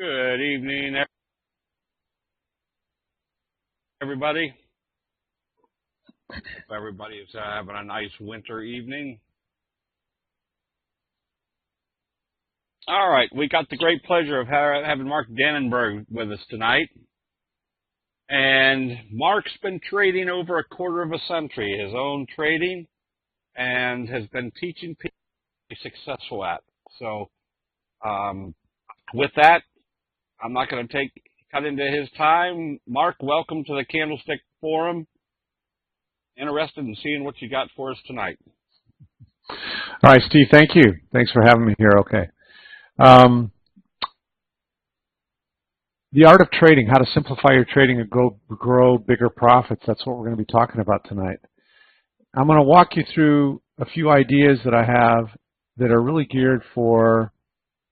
Good evening, everybody. Hope everybody is having a nice winter evening. All right, we got the great pleasure of having Mark Dannenberg with us tonight. And Mark's been trading over a quarter of a century, his own trading, and has been teaching people to be successful at. So with that, I'm not going to cut into his time. Mark, welcome to the Candlestick Forum. Interested in seeing what you got for us tonight. All right, Steve, thank you. Thanks for having me here. Okay. The art of trading, how to simplify your trading and grow bigger profits. That's what we're going to be talking about tonight. I'm going to walk you through a few ideas that I have that are really geared for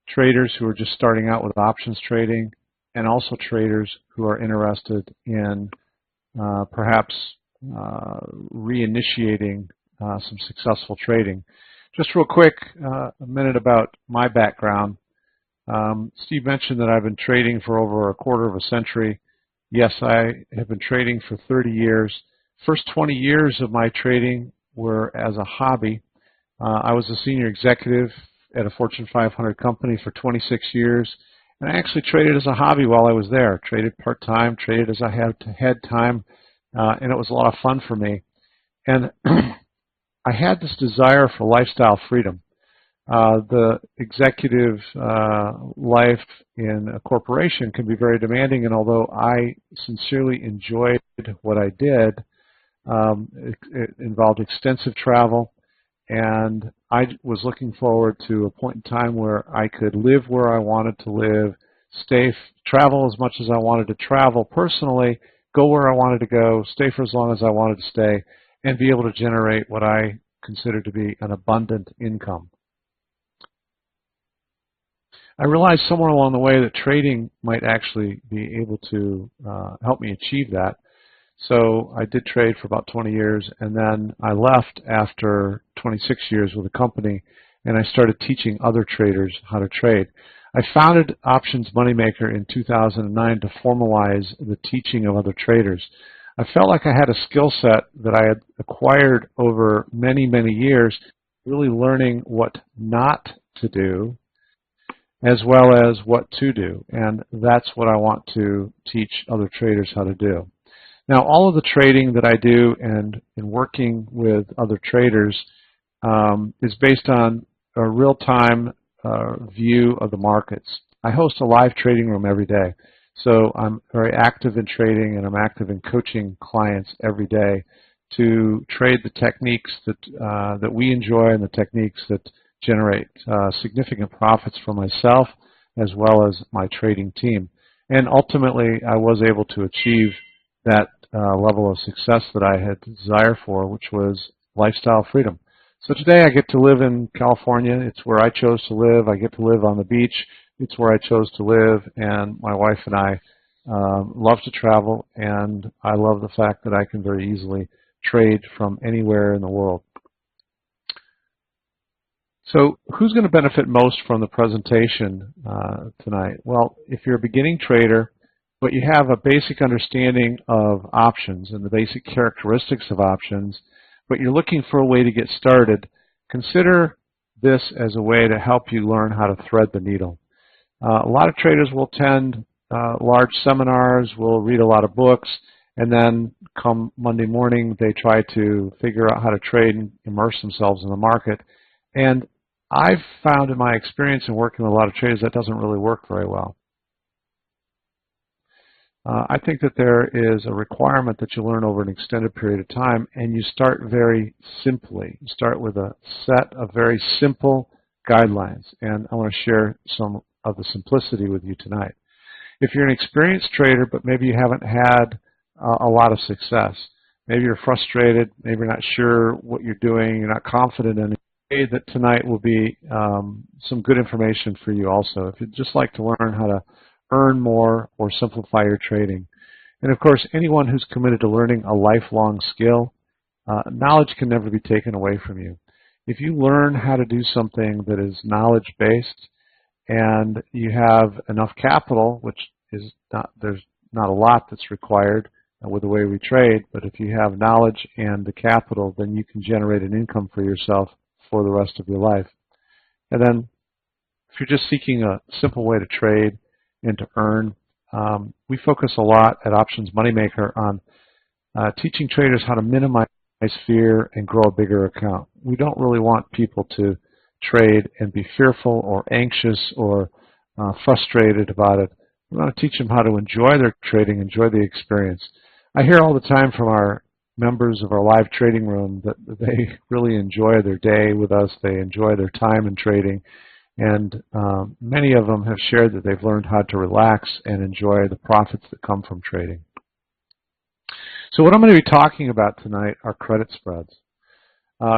traders who are just starting out with options trading and also traders who are interested in perhaps reinitiating some successful trading. Just real quick, a minute about my background. Steve mentioned that I've been trading for over a quarter of a century. Yes, I have been trading for 30 years. First 20 years of my trading were as a hobby. I was a senior executive at a Fortune 500 company for 26 years, and I actually traded as a hobby while I was there. Traded part-time, traded as I had time, and it was a lot of fun for me. And I had this desire for lifestyle freedom. The executive life in a corporation can be very demanding, and although I sincerely enjoyed what I did, it involved extensive travel, and I was looking forward to a point in time where I could live where I wanted to live, travel as much as I wanted to travel personally, go where I wanted to go, stay for as long as I wanted to stay, and be able to generate what I consider to be an abundant income. I realized somewhere along the way that trading might actually be able to help me achieve that. So I did trade for about 20 years, and then I left after 26 years with the company, and I started teaching other traders how to trade. I founded Options Moneymaker in 2009 to formalize the teaching of other traders. I felt like I had a skill set that I had acquired over many, many years, really learning what not to do as well as what to do, and that's what I want to teach other traders how to do. Now, all of the trading that I do and in working with other traders is based on a real-time view of the markets. I host a live trading room every day, so I'm very active in trading, and I'm active in coaching clients every day to trade the techniques that we enjoy and the techniques that generate significant profits for myself as well as my trading team. And ultimately, I was able to achieve that level of success that I had desire for, which was lifestyle freedom. So today I get to live in California. It's where I chose to live. I get to live on the beach. It's where I chose to live, and my wife and I love to travel, and I love the fact that I can very easily trade from anywhere in the world. So who's going to benefit most from the presentation tonight? Well, if you're a beginning trader, but you have a basic understanding of options and the basic characteristics of options, but you're looking for a way to get started, consider this as a way to help you learn how to thread the needle. A lot of traders will attend large seminars, will read a lot of books, and then come Monday morning, they try to figure out how to trade and immerse themselves in the market. And I've found in my experience in working with a lot of traders that doesn't really work very well. I think that there is a requirement that you learn over an extended period of time, and you start very simply. You start with a set of very simple guidelines, and I want to share some of the simplicity with you tonight. If you're an experienced trader, but maybe you haven't had a lot of success, maybe you're frustrated, maybe you're not sure what you're doing, you're not confident in it, that tonight will be some good information for you also. If you'd just like to learn how to earn more or simplify your trading. And of course, anyone who's committed to learning a lifelong skill, knowledge can never be taken away from you. If you learn how to do something that is knowledge-based and you have enough capital, which is not, there's not a lot that's required with the way we trade, but if you have knowledge and the capital, then you can generate an income for yourself for the rest of your life. And then if you're just seeking a simple way to trade and to earn, we focus a lot at Options Moneymaker on teaching traders how to minimize fear and grow a bigger account. We don't really want people to trade and be fearful or anxious or frustrated about it. We want to teach them how to enjoy their trading, enjoy the experience. I hear all the time from our members of our live trading room that they really enjoy their day with us. They enjoy their time in trading. And many of them have shared that they've learned how to relax and enjoy the profits that come from trading. So what I'm going to be talking about tonight are credit spreads.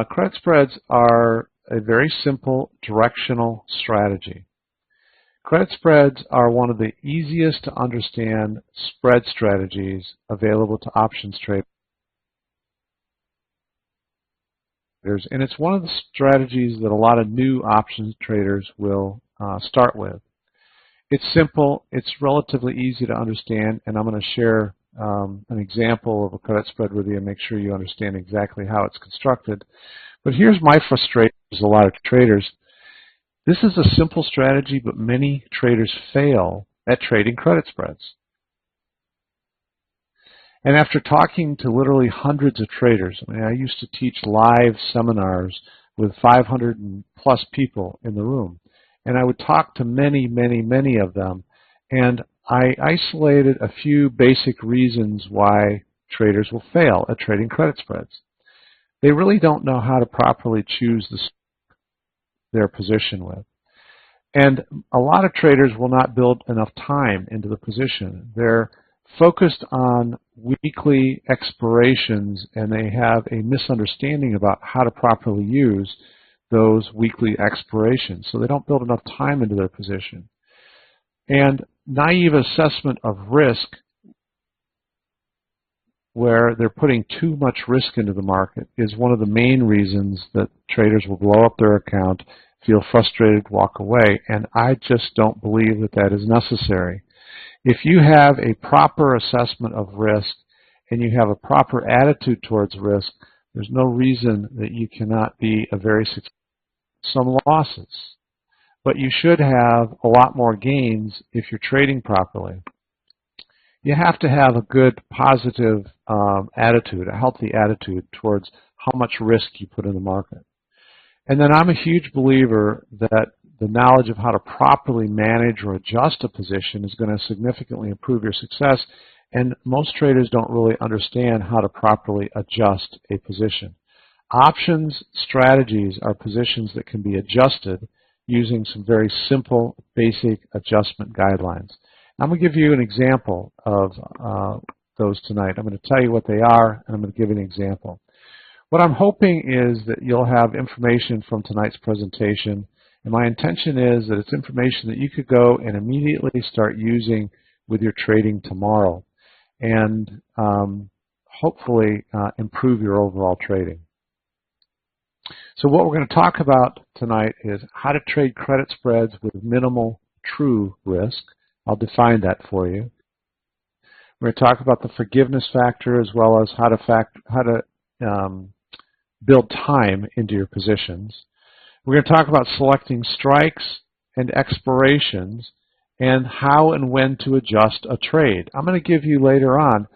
Credit spreads are a very simple directional strategy. Credit spreads are one of the easiest to understand spread strategies available to options traders. And it's one of the strategies that a lot of new options traders will start with. It's simple, it's relatively easy to understand, and I'm going to share an example of a credit spread with you and make sure you understand exactly how it's constructed. But here's my frustration with a lot of traders. This is a simple strategy, but many traders fail at trading credit spreads. And after talking to literally hundreds of traders, I used to teach live seminars with 500 plus people in the room. And I would talk to many, many, many of them. And I isolated a few basic reasons why traders will fail at trading credit spreads. They really don't know how to properly choose their position with. And a lot of traders will not build enough time into the position. They're focused on weekly expirations, and they have a misunderstanding about how to properly use those weekly expirations. So they don't build enough time into their position. And naive assessment of risk, where they're putting too much risk into the market, is one of the main reasons that traders will blow up their account, feel frustrated, walk away, and I just don't believe that that is necessary. If you have a proper assessment of risk and you have a proper attitude towards risk, there's no reason that you cannot be a very successful. Some losses, but you should have a lot more gains if you're trading properly. You have to have a good positive attitude, a healthy attitude towards how much risk you put in the market. And then I'm a huge believer that the knowledge of how to properly manage or adjust a position is going to significantly improve your success, and most traders don't really understand how to properly adjust a position. Options strategies are positions that can be adjusted using some very simple, basic adjustment guidelines. I'm going to give you an example of those tonight. I'm going to tell you what they are, and I'm going to give you an example. What I'm hoping is that you'll have information from tonight's presentation, and my intention is that it's information that you could go and immediately start using with your trading tomorrow, and hopefully improve your overall trading. So what we're going to talk about tonight is how to trade credit spreads with minimal true risk. I'll define that for you. We're going to talk about the forgiveness factor as well as how to build time into your positions. We're going to talk about selecting strikes and expirations and how and when to adjust a trade. I'm going to give you later on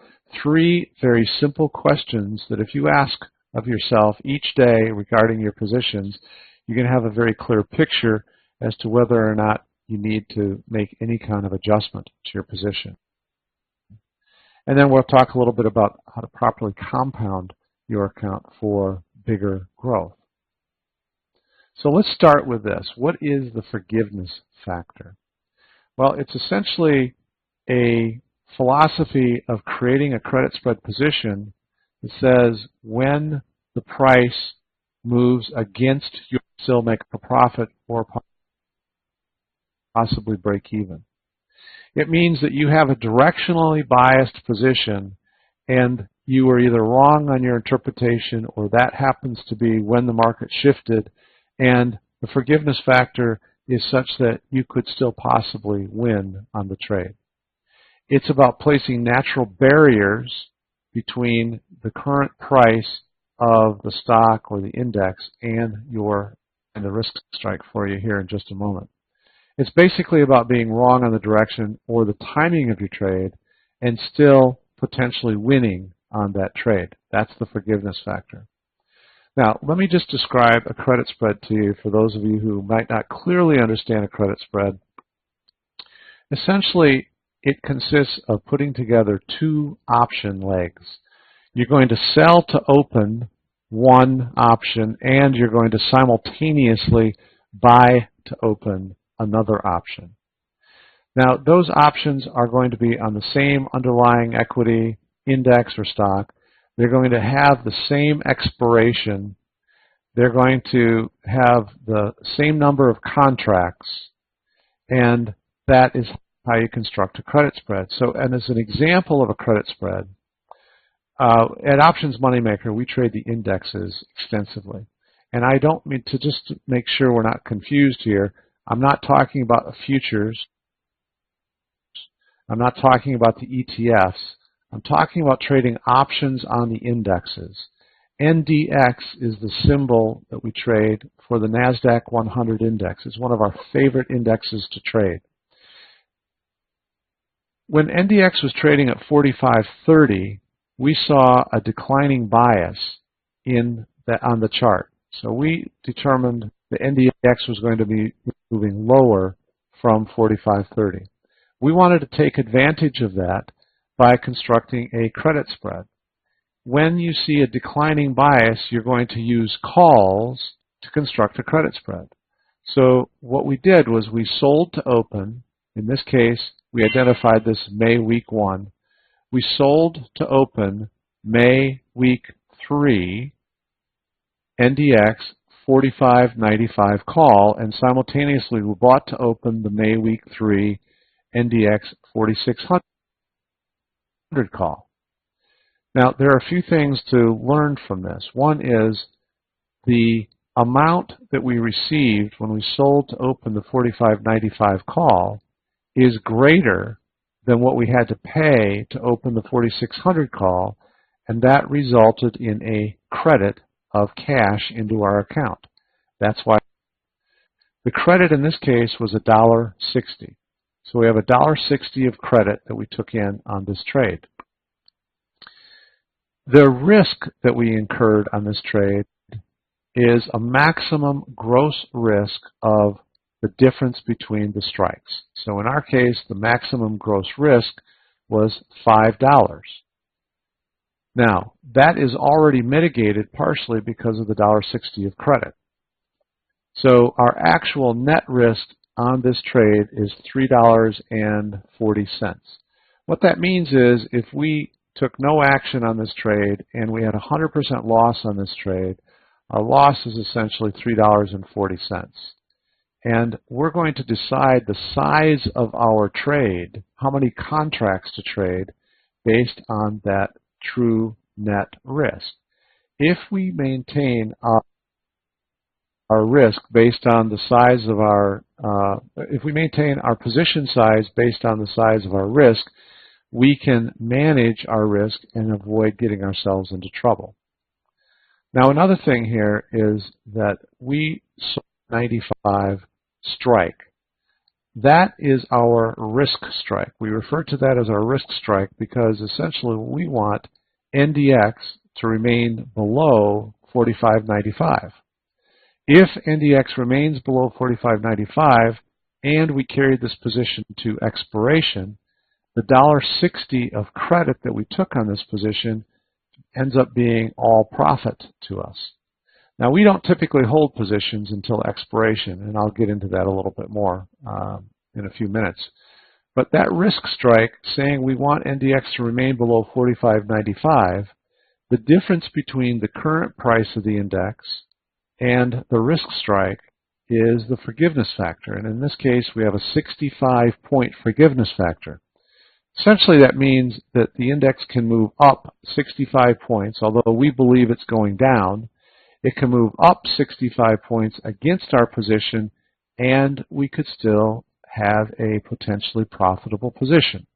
3 very simple questions that if you ask of yourself each day regarding your positions, you're going to have a very clear picture as to whether or not you need to make any kind of adjustment to your position. And then we'll talk a little bit about how to properly compound your account for bigger growth. So let's start with this. What is the forgiveness factor? Well, it's essentially a philosophy of creating a credit spread position that says when the price moves against you, still make a profit or possibly break even. It means that you have a directionally biased position and you are either wrong on your interpretation or that happens to be when the market shifted, and the forgiveness factor is such that you could still possibly win on the trade. It's about placing natural barriers between the current price of the stock or the index and the risk strike for you here in just a moment. It's basically about being wrong on the direction or the timing of your trade and still potentially winning on that trade. That's the forgiveness factor. Now, let me just describe a credit spread to you for those of you who might not clearly understand a credit spread. Essentially, it consists of putting together two option legs. You're going to sell to open one option, and you're going to simultaneously buy to open another option. Now, those options are going to be on the same underlying equity, index, or stock. They're going to have the same expiration. They're going to have the same number of contracts, and that is how you construct a credit spread. So, and as an example of a credit spread, at Options Moneymaker, we trade the indexes extensively. And I don't mean to, just to make sure we're not confused here, I'm not talking about futures. I'm not talking about the ETFs. I'm talking about trading options on the indexes. NDX is the symbol that we trade for the NASDAQ 100 index. It's one of our favorite indexes to trade. When NDX was trading at 45.30, we saw a declining bias on the chart. So we determined the NDX was going to be moving lower from 45.30. We wanted to take advantage of that by constructing a credit spread. When you see a declining bias, you're going to use calls to construct a credit spread. So what we did was we sold to open. In this case, we identified this May week 1. We sold to open May week 3 NDX 45.95 call, and simultaneously we bought to open the May week 3 NDX 4600 call. Now, there are a few things to learn from this. One is the amount that we received when we sold to open the 45.95 call is greater than what we had to pay to open the 4600 call, and that resulted in a credit of cash into our account. That's why the credit in this case was $1.60. So we have $1.60 of credit that we took in on this trade. The risk that we incurred on this trade is a maximum gross risk of the difference between the strikes. So in our case, the maximum gross risk was $5. Now, that is already mitigated partially because of the $1.60 of credit. So our actual net risk on this trade is $3.40. What that means is if we took no action on this trade and we had 100% loss on this trade, our loss is essentially $3.40. And we're going to decide the size of our trade, how many contracts to trade, based on that true net risk. If we maintain our risk based on the size of our, if we maintain our position size based on the size of our risk, we can manage our risk and avoid getting ourselves into trouble. Now, another thing here is that we saw 95 strike. That is our risk strike. We refer to that as our risk strike because essentially we want NDX to remain below 45.95. If NDX remains below 45.95 and we carry this position to expiration, the $1.60 of credit that we took on this position ends up being all profit to us. Now, we don't typically hold positions until expiration, and I'll get into that a little bit more in a few minutes. But that risk strike, saying we want NDX to remain below 45.95, the difference between the current price of the index and the risk strike is the forgiveness factor. And in this case, we have a 65-point forgiveness factor. Essentially, that means that the index can move up 65 points, although we believe it's going down. It can move up 65 points against our position and we could still have a potentially profitable position.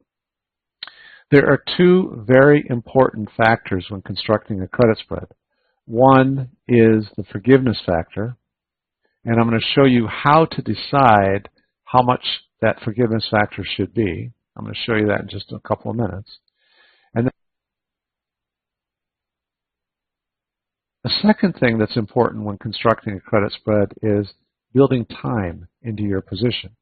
There are two very important factors when constructing a credit spread. One is the forgiveness factor, and I'm going to show you how to decide how much that forgiveness factor should be. I'm going to show you that in just a couple of minutes. And then the second thing that's important when constructing a credit spread is building time into your position.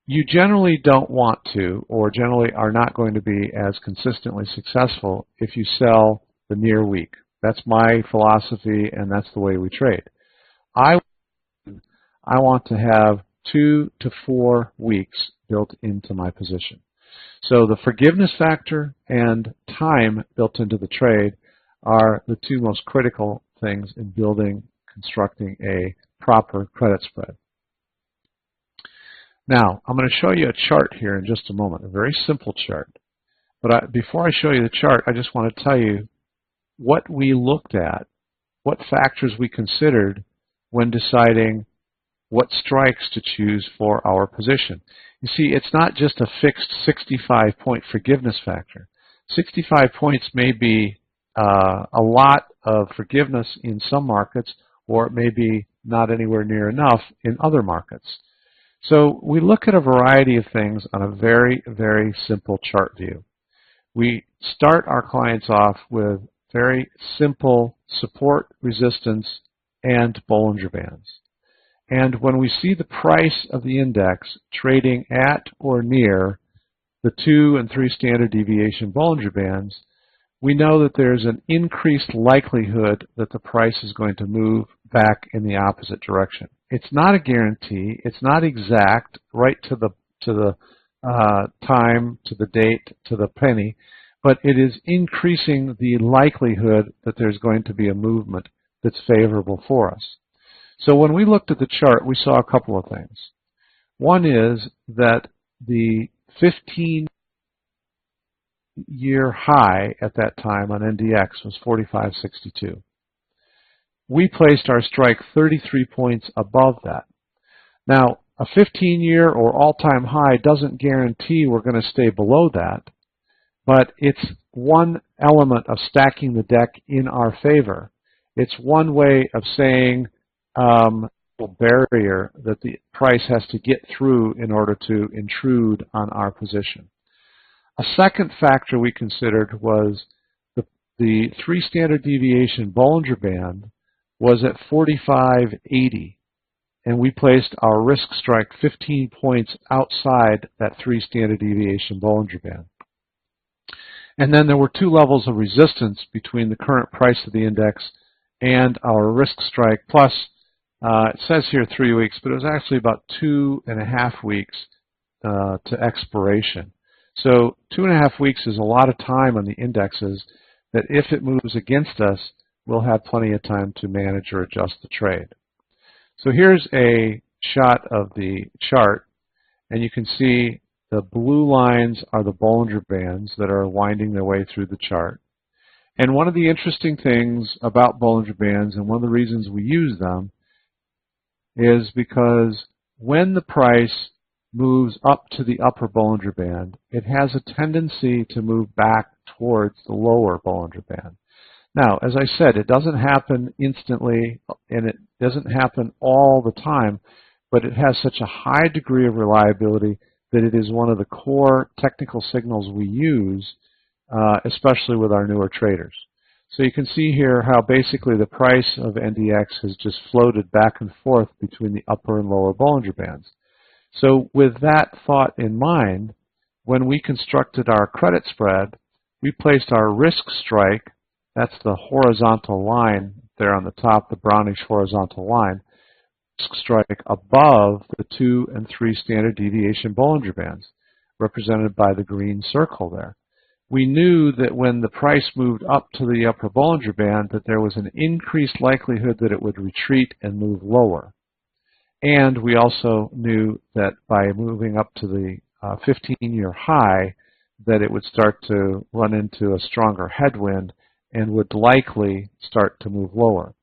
You generally don't want to, or generally are not going to be as consistently successful if you sell the near week. That's my philosophy, and that's the way we trade. I want to have 2 to 4 weeks built into my position. So the forgiveness factor and time built into the trade are the two most critical things in constructing a proper credit spread. Now, I'm going to show you a chart here in just a moment, a very simple chart. But before I show you the chart, I just want to tell you what we looked at, what factors we considered when deciding what strikes to choose for our position. You see, it's not just a fixed 65-point forgiveness factor. 65 points may be a lot of forgiveness in some markets, or it may be not anywhere near enough in other markets. So we look at a variety of things on a very, very simple chart view. We start our clients off with very simple support, resistance, and Bollinger Bands. And when we see the price of the index trading at or near the 2 and 3 standard deviation Bollinger Bands, we know that there's an increased likelihood that the price is going to move back in the opposite direction. It's not a guarantee. It's not exact, right to the time, to the date, to the penny, but it is increasing the likelihood that there's going to be a movement that's favorable for us. So when we looked at the chart, we saw a couple of things. One is that the 15-year high at that time on NDX was 45.62. We placed our strike 33 points above that. Now, a 15-year or all-time high doesn't guarantee we're going to stay below that, but it's one element of stacking the deck in our favor. It's one way of saying barrier that the price has to get through in order to intrude on our position. A second factor we considered was the 3 standard deviation Bollinger Band was at 45.80, and we placed our risk strike 15 points outside that 3 standard deviation Bollinger Band. And then there were 2 levels of resistance between the current price of the index and our risk strike, plus it says here 3 weeks, but it was actually about 2.5 weeks to expiration. So 2.5 weeks is a lot of time on the indexes that if it moves against us, we'll have plenty of time to manage or adjust the trade. So here's a shot of the chart, and you can see the blue lines are the Bollinger Bands that are winding their way through the chart. And one of the interesting things about Bollinger Bands, and one of the reasons we use them, is because when the price moves up to the upper Bollinger Band, it has a tendency to move back towards the lower Bollinger Band. Now, as I said, it doesn't happen instantly, and it doesn't happen all the time, but it has such a high degree of reliability that it is one of the core technical signals we use, especially with our newer traders. So you can see here how basically the price of NDX has just floated back and forth between the upper and lower Bollinger Bands. So with that thought in mind, when we constructed our credit spread, we placed our risk strike, that's the horizontal line there on the top, the brownish horizontal line, risk strike above the 2 and 3 standard deviation Bollinger Bands, represented by the green circle there. We knew that when the price moved up to the upper Bollinger Band that there was an increased likelihood that it would retreat and move lower. And we also knew that by moving up to the 15-year high that it would start to run into a stronger headwind and would likely start to move lower.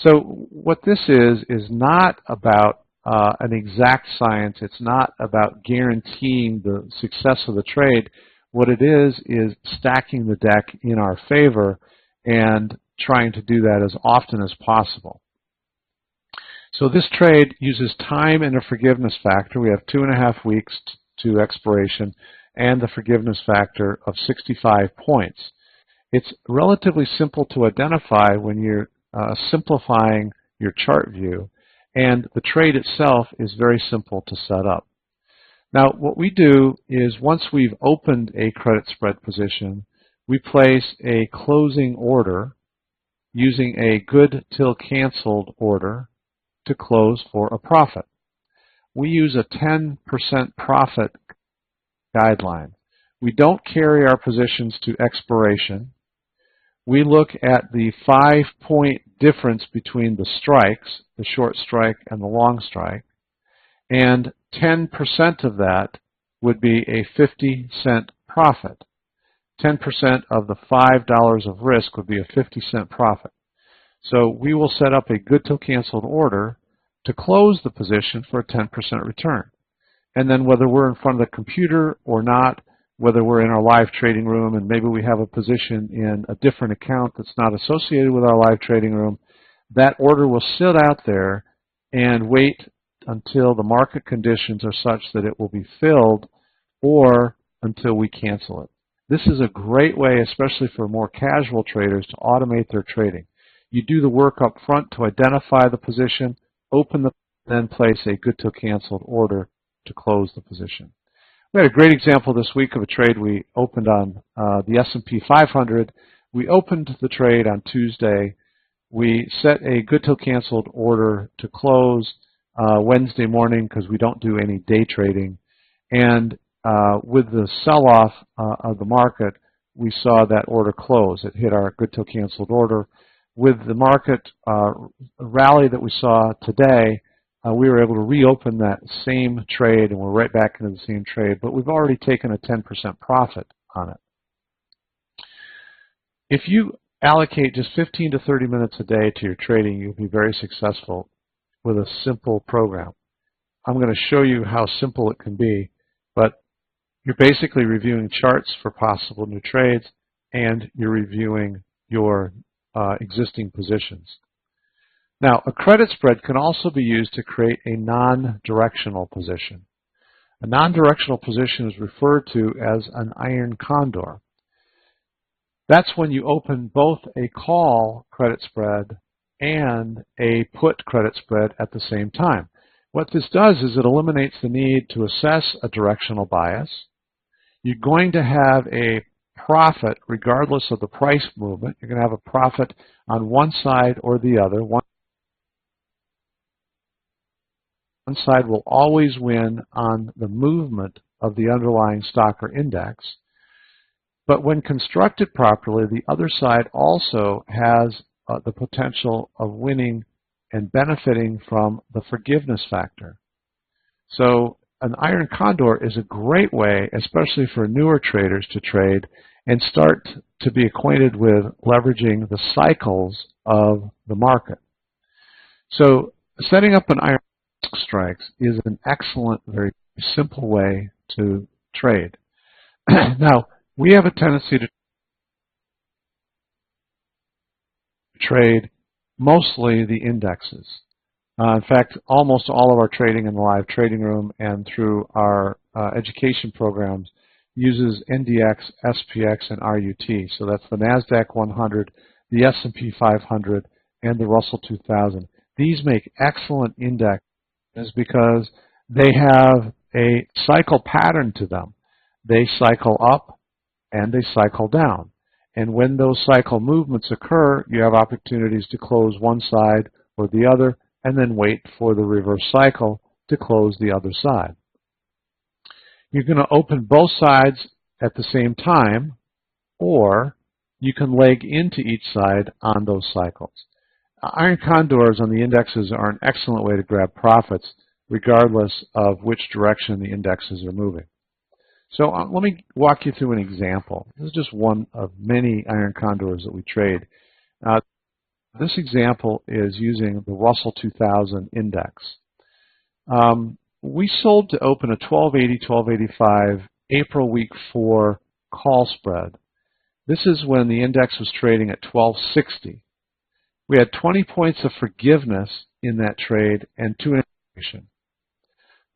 So what this is not about an exact science. It's not about guaranteeing the success of the trade. What it is stacking the deck in our favor and trying to do that as often as possible. So this trade uses time and a forgiveness factor. We have 2.5 weeks to expiration and the forgiveness factor of 65 points. It's relatively simple to identify when you're simplifying your chart view, and the trade itself is very simple to set up. Now what we do is once we've opened a credit spread position, we place a closing order using a good till canceled order to close for a profit. We use a 10% profit guideline. We don't carry our positions to expiration. We look at the 5-point difference between the strikes, the short strike and the long strike, and 10% of that would be a 50-cent profit. 10% of the $5 of risk would be a 50-cent profit. So we will set up a good till canceled order to close the position for a 10% return. And then whether we're in front of the computer or not, whether we're in our live trading room and maybe we have a position in a different account that's not associated with our live trading room, that order will sit out there and wait until the market conditions are such that it will be filled or until we cancel it. This is a great way, especially for more casual traders, to automate their trading. You do the work up front to identify the position, open the, then place a good till canceled order to close the position. We had a great example this week of a trade we opened on the S&P 500. We opened the trade on Tuesday. We set a good till canceled order to close Wednesday morning because we don't do any day trading. And with the sell-off of the market, we saw that order close. It hit our good till canceled order. With the market rally that we saw today, we were able to reopen that same trade, and we're right back into the same trade, but we've already taken a 10% profit on it. If you allocate just 15 to 30 minutes a day to your trading, you'll be very successful with a simple program. I'm going to show you how simple it can be, but you're basically reviewing charts for possible new trades, and you're reviewing your existing positions. Now, a credit spread can also be used to create a non-directional position. A non-directional position is referred to as an iron condor. That's when you open both a call credit spread and a put credit spread at the same time. What this does is it eliminates the need to assess a directional bias. You're going to have a profit regardless of the price movement. You're going to have a profit on one side or the other. One side will always win on the movement of the underlying stock or index. But when constructed properly, the other side also has the potential of winning and benefiting from the forgiveness factor. So an iron condor is a great way, especially for newer traders, to trade and start to be acquainted with leveraging the cycles of the market. So setting up an iron strikes is an excellent, very simple way to trade. Now, we have a tendency to trade mostly the indexes. In fact, almost all of our trading in the live trading room and through our education programs uses NDX, SPX, and RUT. So that's the NASDAQ 100, the S&P 500, and the Russell 2000. These make excellent indexes because they have a cycle pattern to them. They cycle up and they cycle down. And when those cycle movements occur, you have opportunities to close one side or the other and then wait for the reverse cycle to close the other side. You're going to open both sides at the same time, or you can leg into each side on those cycles. Iron condors on the indexes are an excellent way to grab profits regardless of which direction the indexes are moving. So let me walk you through an example. This is just one of many iron condors that we trade. This example is using the Russell 2000 index. We sold to open a 1280, 1285 April week 4 call spread. This is when the index was trading at 1260. We had 20 points of forgiveness in that trade and 2 integration.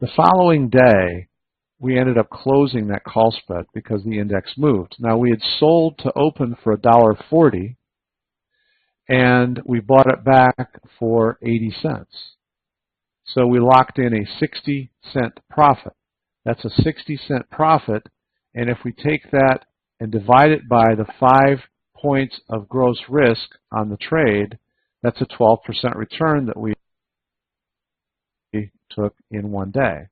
The following day, we ended up closing that call spread because the index moved. Now, we had sold to open for $1.40, and we bought it back for 80 cents. So we locked in a 60-cent profit. That's a 60-cent profit, and if we take that and divide it by the 5 points of gross risk on the trade, that's a 12% return that we took in one day.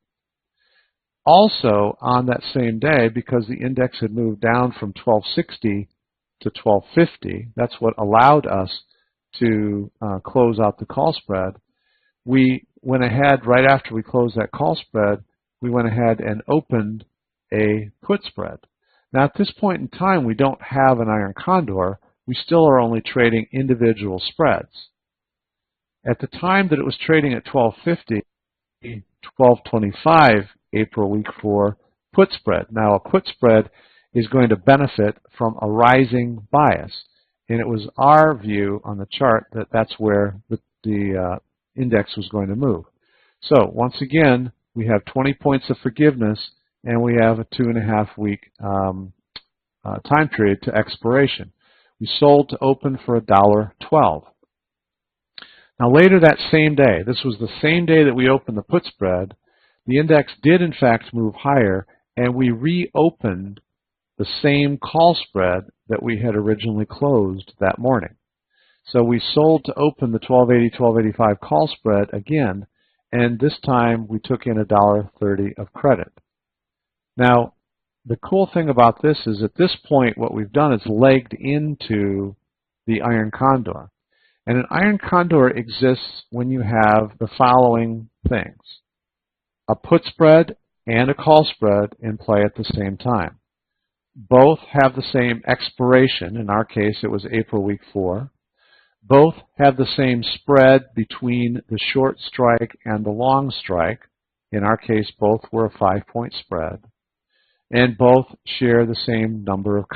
Also, on that same day, because the index had moved down from 1260 to 1250, that's what allowed us to close out the call spread. We went ahead, right after we closed that call spread, we went ahead and opened a put spread. Now, at this point in time, we don't have an iron condor. We still are only trading individual spreads. At the time that it was trading at 1250, 1225 April week 4 put spread. Now, a put spread is going to benefit from a rising bias, and it was our view on the chart that that's where the index was going to move. So once again, we have 20 points of forgiveness, and we have a 2.5 week time period to expiration. We sold to open for $1.12. Now later that same day, this was the same day that we opened the put spread, the index did in fact move higher, and we reopened the same call spread that we had originally closed that morning. So we sold to open the 1280, 1285 call spread again, and this time we took in $1.30 of credit. Now, the cool thing about this is at this point what we've done is legged into the iron condor. And an iron condor exists when you have the following things: a put spread and a call spread in play at the same time. Both have the same expiration. In our case, it was April week 4. Both have the same spread between the short strike and the long strike. In our case, both were a 5-point spread. And both share the same number of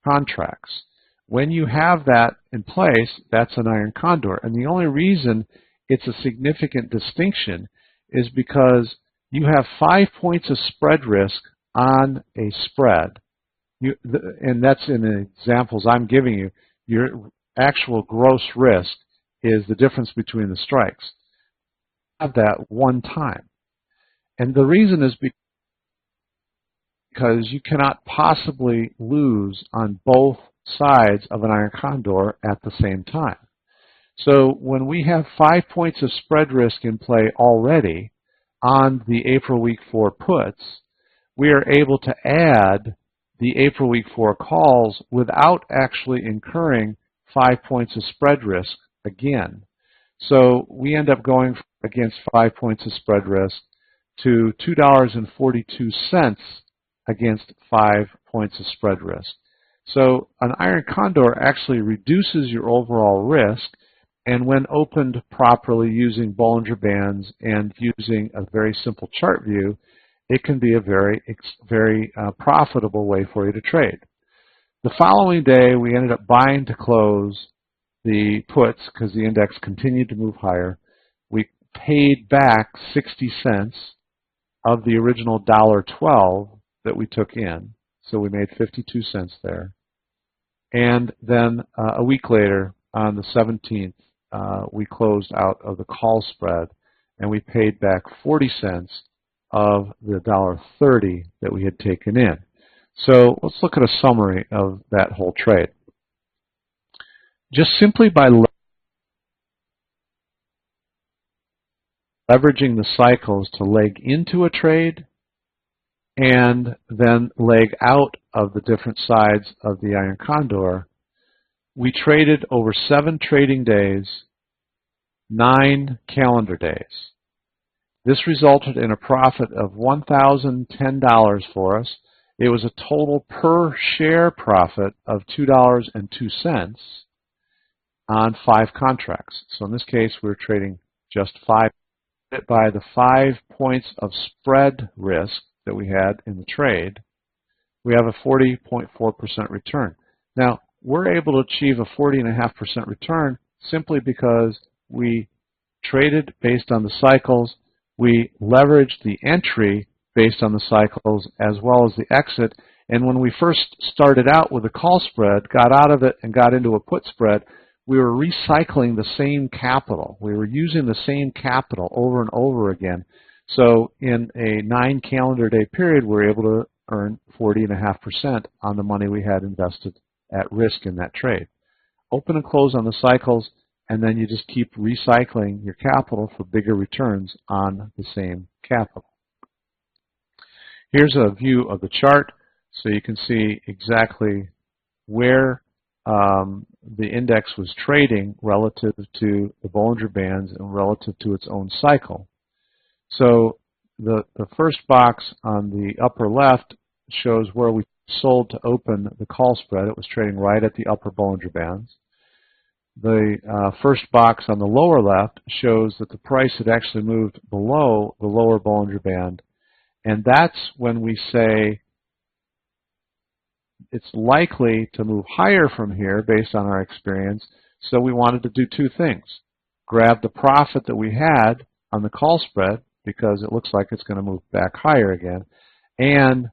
contracts. When you have that in place, that's an iron condor. And the only reason it's a significant distinction is because you have 5 points of spread risk on a spread. And that's in the examples I'm giving you. Your actual gross risk is the difference between the strikes. You have that one time. And the reason is because you cannot possibly lose on both sides of an iron condor at the same time. So when we have 5 points of spread risk in play already on the April week 4 puts, we are able to add the April week 4 calls without actually incurring 5 points of spread risk again. So we end up going against 5 points of spread risk to $2.42 against 5 points of spread risk. So an iron condor actually reduces your overall risk, and when opened properly using Bollinger Bands and using a very simple chart view, it can be a very profitable way for you to trade. The following day, we ended up buying to close the puts because the index continued to move higher. We paid back 60 cents of the original $1.12 that we took in. So we made 52 cents there. And then a week later, on the 17th, we closed out of the call spread, and we paid back 40 cents of the $1.30 that we had taken in. So let's look at a summary of that whole trade. Just simply by leveraging the cycles to leg into a trade and then leg out of the different sides of the iron condor, we traded over 7 trading days, 9 calendar days. This resulted in a profit of $1,010 for us. It was a total per share profit of $2.02 on 5 contracts. So in this case, we were trading just 5 it by the 5 points of spread risk that we had in the trade, we have a 40.4% return. Now, we're able to achieve a 40.5% return simply because we traded based on the cycles, we leveraged the entry based on the cycles as well as the exit, and when we first started out with a call spread, got out of it and got into a put spread, we were recycling the same capital. We were using the same capital over and over again. So in a 9 calendar day period, we were able to earn 40.5% on the money we had invested at risk in that trade. Open and close on the cycles, and then you just keep recycling your capital for bigger returns on the same capital. Here's a view of the chart so you can see exactly where the index was trading relative to the Bollinger Bands and relative to its own cycle. So the first box on the upper left shows where we sold to open the call spread. It was trading right at the upper Bollinger Bands. The first box on the lower left shows that the price had actually moved below the lower Bollinger Band, and that's when we say it's likely to move higher from here based on our experience. So we wanted to do two things. Grab the profit that we had on the call spread because it looks like it's going to move back higher again, and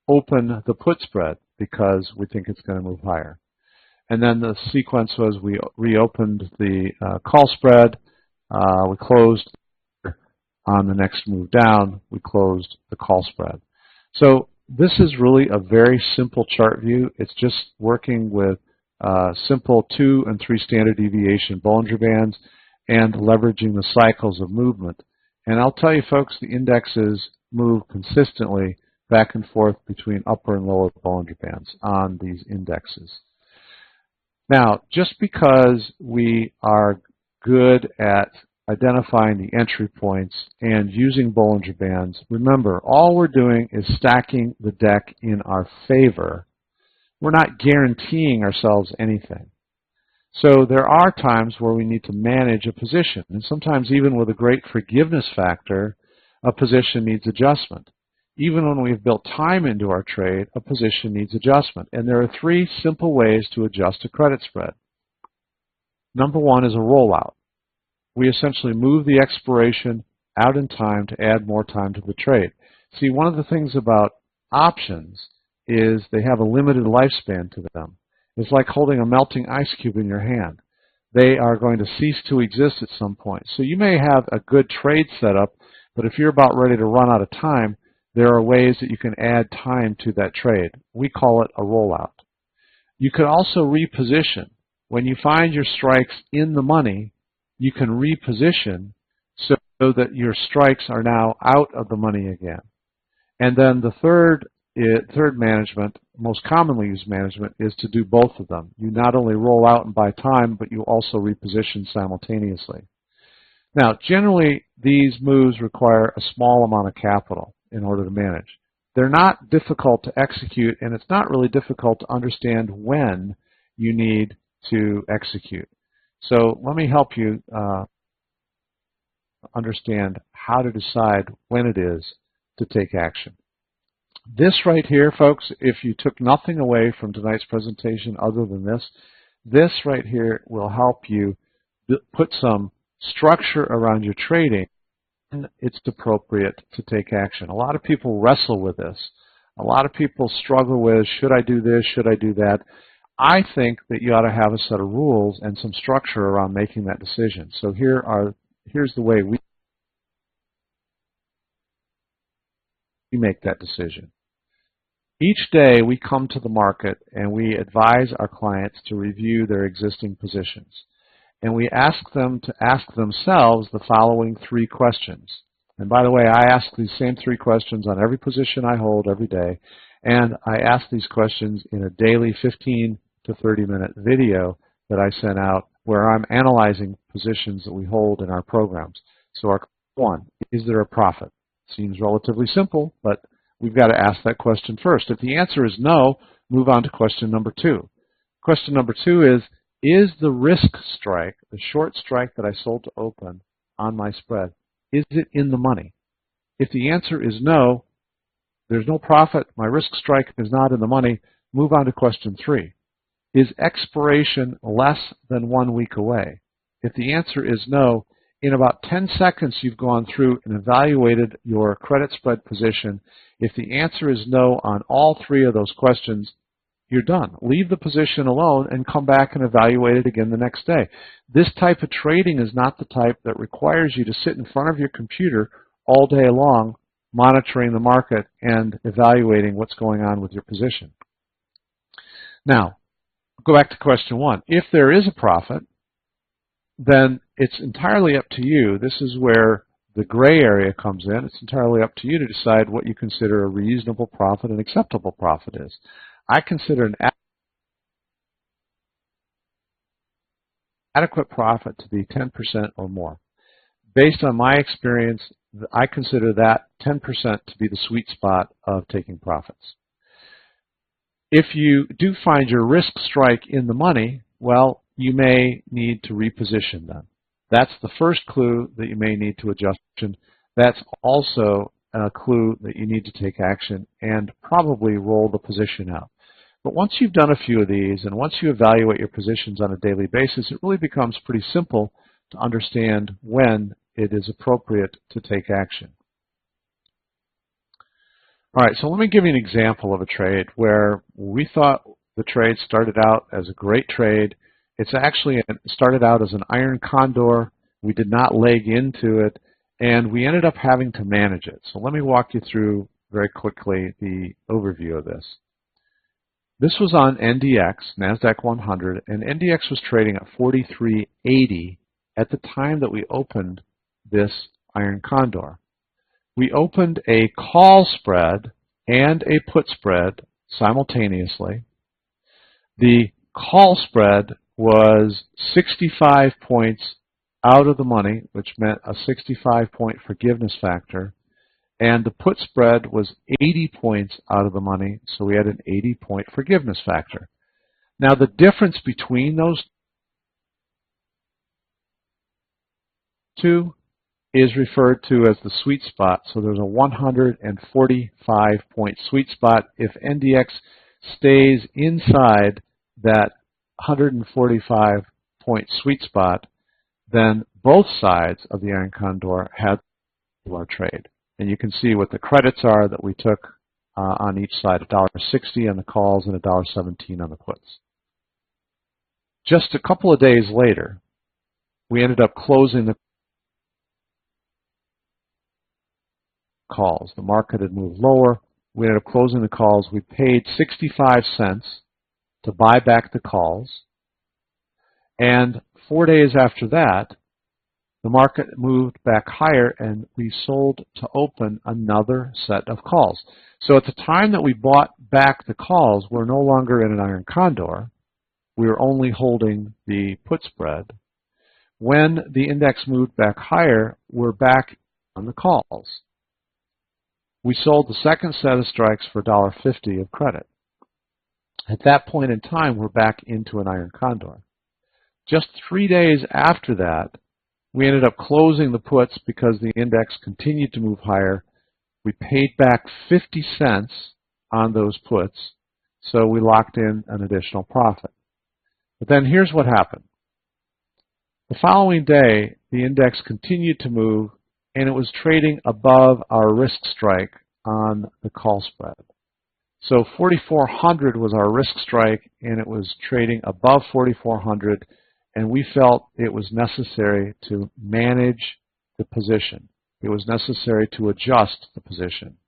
open the put spread because we think it's going to move higher. And then the sequence was we reopened the call spread, we closed on the next move down, we closed the call spread. So this is really a very simple chart view. It's just working with simple 2 and 3 standard deviation Bollinger Bands and leveraging the cycles of movement. And I'll tell you folks, the indexes move consistently back and forth between upper and lower Bollinger Bands on these indexes. Now, just because we are good at identifying the entry points and using Bollinger Bands, remember, all we're doing is stacking the deck in our favor. We're not guaranteeing ourselves anything. So there are times where we need to manage a position, and sometimes even with a great forgiveness factor, a position needs adjustment. Even when we've built time into our trade, a position needs adjustment. And there are 3 simple ways to adjust a credit spread. Number 1 is a rollout. We essentially move the expiration out in time to add more time to the trade. See, one of the things about options is they have a limited lifespan to them. It's like holding a melting ice cube in your hand. They are going to cease to exist at some point. So you may have a good trade set up, but if you're about ready to run out of time, there are ways that you can add time to that trade. We call it a rollout. You could also reposition. When you find your strikes in the money, you can reposition so that your strikes are now out of the money again. And then the third management, most commonly used management, is to do both of them. You not only roll out and buy time, but you also reposition simultaneously. Now, generally, these moves require a small amount of capital in order to manage. They're not difficult to execute, and it's not really difficult to understand when you need to execute. So let me help you understand how to decide when it is to take action. This right here, folks, if you took nothing away from tonight's presentation other than this right here will help you put some structure around your trading when it's appropriate to take action. A lot of people wrestle with this. A lot of people struggle with, should I do this, should I do that? I think that you ought to have a set of rules and some structure around making that decision. So here's the way we make that decision. Each day we come to the market and we advise our clients to review their existing positions. And we ask them to ask themselves the following 3 questions. And by the way, I ask these same 3 questions on every position I hold every day. And I ask these questions in a daily 15 to 30-minute video that I send out where I'm analyzing positions that we hold in our programs. So our 1, is there a profit? Seems relatively simple, but we've got to ask that question first. If the answer is no, move on to question number 2. Question number 2 is the risk strike, the short strike that I sold to open on my spread, is it in the money? If the answer is no, there's no profit, my risk strike is not in the money, move on to question 3. Is expiration less than 1 week away? If the answer is no, in about 10 seconds you've gone through and evaluated your credit spread position. If the answer is no on all 3 of those questions, you're done. Leave the position alone and come back and evaluate it again the next day. This type of trading is not the type that requires you to sit in front of your computer all day long monitoring the market and evaluating what's going on with your position. Now, go back to question 1. If there is a profit, then it's entirely up to you. This is where the gray area comes in. It's entirely up to you to decide what you consider a reasonable profit and acceptable profit is. I consider an adequate profit to be 10% or more. Based on my experience, I consider that 10% to be the sweet spot of taking profits. If you do find your risk strike in the money, well, you may need to reposition them. That's the first clue that you may need to adjust. That's also a clue that you need to take action and probably roll the position out. But once you've done a few of these and once you evaluate your positions on a daily basis, it really becomes pretty simple to understand when it is appropriate to take action. All right, so let me give you an example of a trade where we thought the trade started out as a great trade. It's actually started out as an iron condor. We did not leg into it, and we ended up having to manage it. So let me walk you through very quickly the overview of this. This was on NDX, NASDAQ 100, and NDX was trading at 43.80 at the time that we opened this iron condor. We opened a call spread and a put spread simultaneously. The call spread was 65 points out of the money, which meant a 65-point forgiveness factor, and the put spread was 80 points out of the money, so we had an 80-point forgiveness factor. Now the difference between those two is referred to as the sweet spot. So there's a 145-point sweet spot. If NDX stays inside that 145-point sweet spot, then both sides of the iron condor had our trade. And you can see what the credits are that we took on each side, $1.60 on the calls and $1.17 on the puts. Just a couple of days later, we ended up closing the calls. The market had moved lower. We ended up closing the calls. We paid 65 cents to buy back the calls. And 4 days after that, the market moved back higher and we sold to open another set of calls. So at the time that we bought back the calls, we're no longer in an iron condor. We were only holding the put spread. When the index moved back higher, we're back on the calls. We sold the second set of strikes for $1.50 of credit. At that point in time, we're back into an iron condor. Just 3 days after that, we ended up closing the puts because the index continued to move higher. We paid back 50 cents on those puts, so we locked in an additional profit. But then here's what happened. The following day, the index continued to move, and it was trading above our risk strike on the call spread. So 4,400 was our risk strike, and it was trading above 4,400, and we felt it was necessary to manage the position. It was necessary to adjust the position.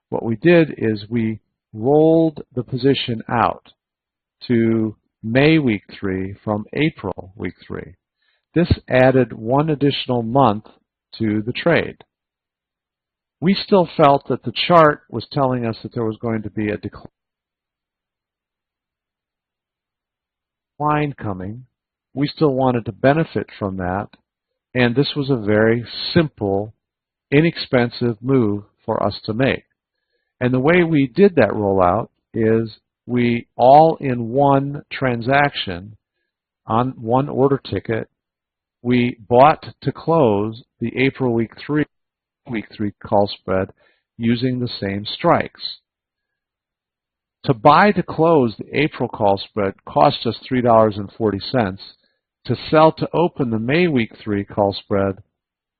What we did is we rolled the position out to May week 3 from April week 3. This added 1 additional month to the trade. We still felt that the chart was telling us that there was going to be a decline coming. We still wanted to benefit from that, and this was a very simple, inexpensive move for us to make. And the way we did that rollout is we all in one transaction on one order ticket we bought to close the April week 3 call spread using the same strikes. To buy to close the April call spread cost us $3.40. To sell to open the May week 3 call spread,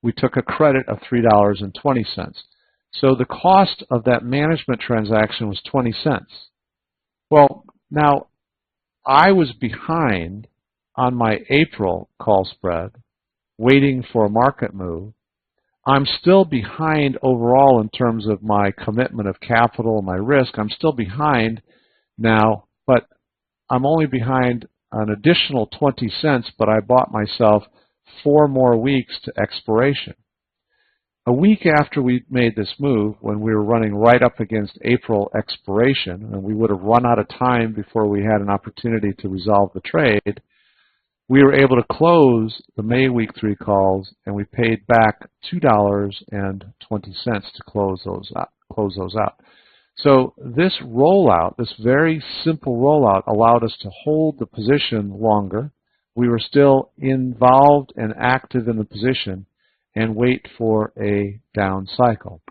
we took a credit of $3.20. So the cost of that management transaction was 20 cents. Well, now I was behind on my April call spread, waiting for a market move. I'm still behind overall in terms of my commitment of capital and my risk. I'm still behind now, but I'm only behind an additional 20 cents, but I bought myself 4 more weeks to expiration. A week after we made this move, when we were running right up against April expiration, and we would have run out of time before we had an opportunity to resolve the trade, we were able to close the May week 3 calls, and we paid back $2.20 to close those out. So this rollout, this very simple rollout, allowed us to hold the position longer. We were still involved and active in the position and wait for a down cycle.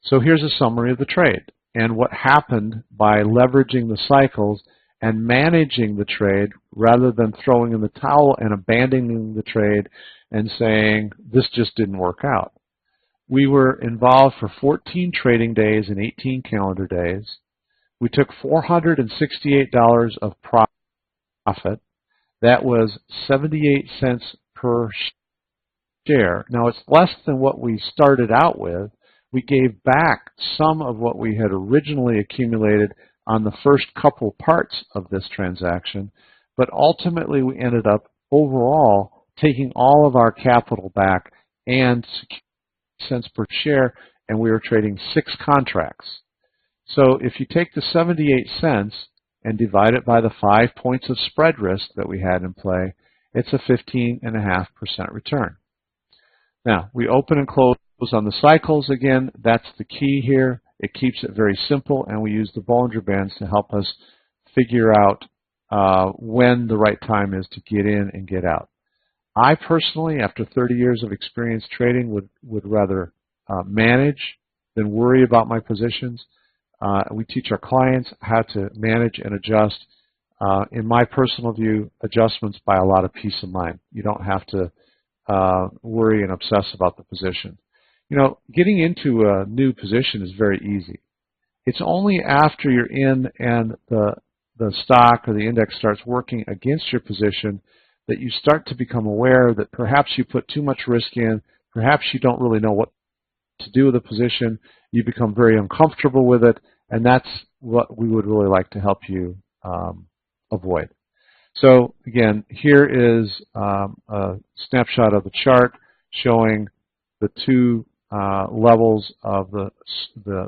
So here's a summary of the trade and what happened by leveraging the cycles and managing the trade rather than throwing in the towel and abandoning the trade and saying, this just didn't work out. We were involved for 14 trading days and 18 calendar days. We took $468 of profit. That was 78 cents per share. Now, it's less than what we started out with. We gave back some of what we had originally accumulated on the first couple parts of this transaction, but ultimately we ended up overall taking all of our capital back and cents per share, and we were trading 6 contracts. So if you take the 78 cents and divide it by the 5 points of spread risk that we had in play, it's a 15.5% return. Now, we open and close on the cycles again. That's the key here. It keeps it very simple, and we use the Bollinger Bands to help us figure out when the right time is to get in and get out. I personally, after 30 years of experience trading, would rather manage than worry about my positions. We teach our clients how to manage and adjust. In my personal view, adjustments buy a lot of peace of mind. You don't have to worry and obsess about the position. You know, getting into a new position is very easy. It's only after you're in and the stock or the index starts working against your position that you start to become aware that perhaps you put too much risk in, perhaps you don't really know what to do with the position, you become very uncomfortable with it, and that's what we would really like to help you avoid. So again, here is a snapshot of the chart showing the 2 levels of the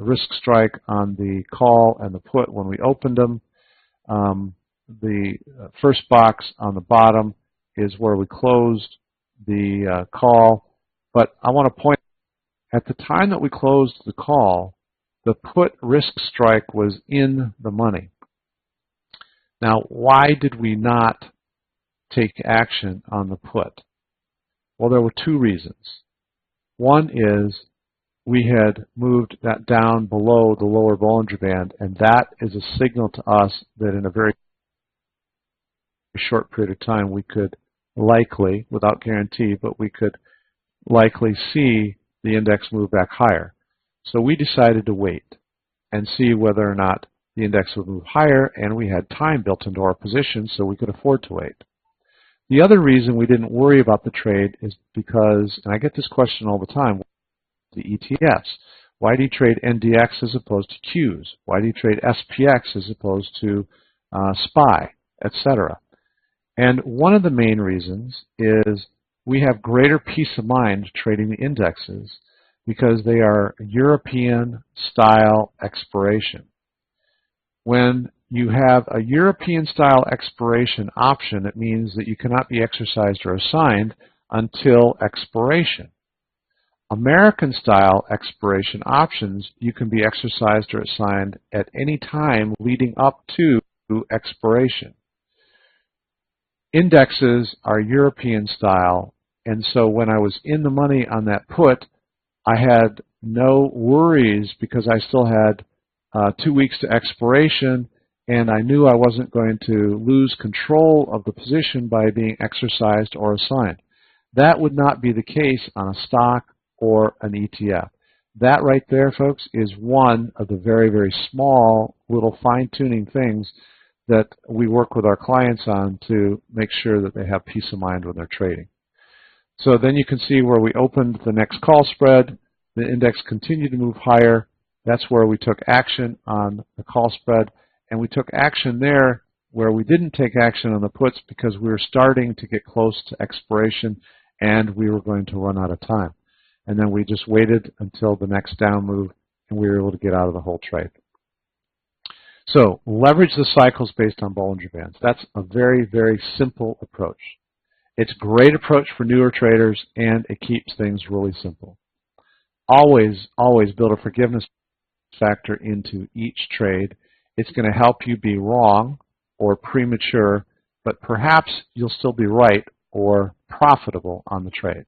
risk strike on the call and the put when we opened them. The first box on the bottom is where we closed the call, but I want to point at the time that we closed the call, the put risk strike was in the money. Now, why did we not take action on the put? Well, there were 2 reasons. One is we had moved that down below the lower Bollinger Band, and that is a signal to us that in a very short period of time we could likely, without guarantee, but we could likely see the index move back higher. So we decided to wait and see whether or not the index would move higher, and we had time built into our position so we could afford to wait. The other reason we didn't worry about the trade is because, and I get this question all the time, the ETFs. Why do you trade NDX as opposed to Qs? Why do you trade SPX as opposed to SPY, etc.? And one of the main reasons is we have greater peace of mind trading the indexes because they are European style expiration. When you have a European style expiration option, it means that you cannot be exercised or assigned until expiration. American style expiration options, you can be exercised or assigned at any time leading up to expiration. Indexes are European style, and so when I was in the money on that put, I had no worries because I still had 2 weeks to expiration, and I knew I wasn't going to lose control of the position by being exercised or assigned. That would not be the case on a stock or an ETF. That right there, folks, is one of the very, very small little fine-tuning things that we work with our clients on to make sure that they have peace of mind when they're trading. So then you can see where we opened the next call spread. The index continued to move higher. That's where we took action on the call spread. And we took action there where we didn't take action on the puts because we were starting to get close to expiration and we were going to run out of time. And then we just waited until the next down move and we were able to get out of the whole trade. So leverage the cycles based on Bollinger Bands. That's a very, very simple approach. It's a great approach for newer traders, and it keeps things really simple. Always, always build a forgiveness factor into each trade. It's going to help you be wrong or premature, but perhaps you'll still be right or profitable on the trade.